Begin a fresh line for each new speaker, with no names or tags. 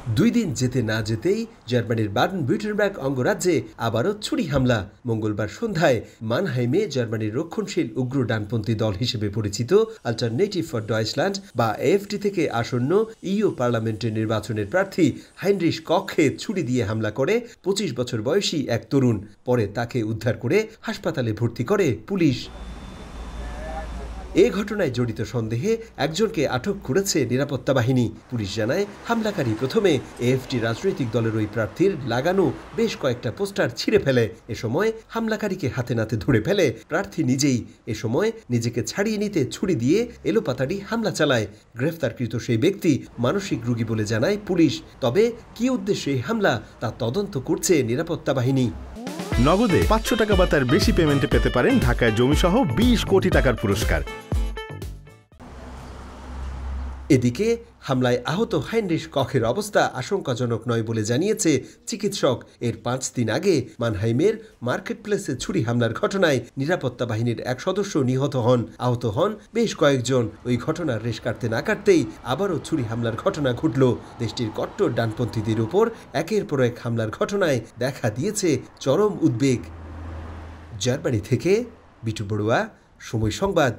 দুই দিন যেতে না যেতেই জার্মানির বাডেন-ভিউর্টেনবার্গ অঙ্গরাজ্যে আবারও ছুরি হামলা। মঙ্গলবার সন্ধ্যায় মানহাইমে জার্মানির রক্ষণশীল উগ্র ডানপন্থী দল হিসেবে পরিচিত অল্টারনেটিভ ফর ডয়েচল্যান্ড বা এএফডি থেকে আসন্ন ইইউ পার্লামেন্টের নির্বাচনের প্রার্থী হাইনরিশ কখে ছুরি দিয়ে হামলা করে ২৫ বছর বয়সী এক তরুণ। পরে তাকে উদ্ধার করে হাসপাতালে ভর্তি করে পুলিশ। এ ঘটনায় জড়িত সন্দেহে একজনকে আটক করেছে নিরাপত্তা বাহিনী। পুলিশ জানায়, হামলাকারী প্রথমে এএফডি রাজনৈতিক দলের ওই প্রার্থীর লাগানো বেশ কয়েকটা পোস্টার ছিঁড়ে ফেলে। এ সময় হামলাকারীকে হাতে নাতে ধরে ফেলে প্রার্থী নিজেই। এ সময় নিজেকে ছাড়িয়ে নিতে ছুরি দিয়ে এলোপাতাড়ি হামলা চালায়। গ্রেফতারকৃত সেই ব্যক্তি মানসিক রোগী বলে জানায় পুলিশ। তবে কী উদ্দেশ্যে এই হামলা তা তদন্ত করছে নিরাপত্তা বাহিনী।
নগদে ৫০০ টাকা বা তার বেশি পেমেন্টে পেতে পারেন ঢাকায় জমিসহ ২০ কোটি টাকার পুরস্কার।
এদিকে হামলায় আহত হাইনরিশ কখের অবস্থা আশঙ্কাজনক নয় বলে জানিয়েছে চিকিৎসক। এর ৫ দিন আগে মানহাইমের মার্কেট প্লেসে ছুরি হামলার ঘটনায় নিরাপত্তা বাহিনীর এক সদস্য নিহত হন। আহত হন বেশ কয়েকজন। ওই ঘটনার রেশ কাটতে না কাটতেই আবারও ছুরি হামলার ঘটনা ঘটল। দেশটির কট্টর ডানপন্থীদের উপর একের পর এক হামলার ঘটনায় দেখা দিয়েছে চরম উদ্বেগ। জার্মানি থেকে বিটু বড়ুয়া, সময় সংবাদ।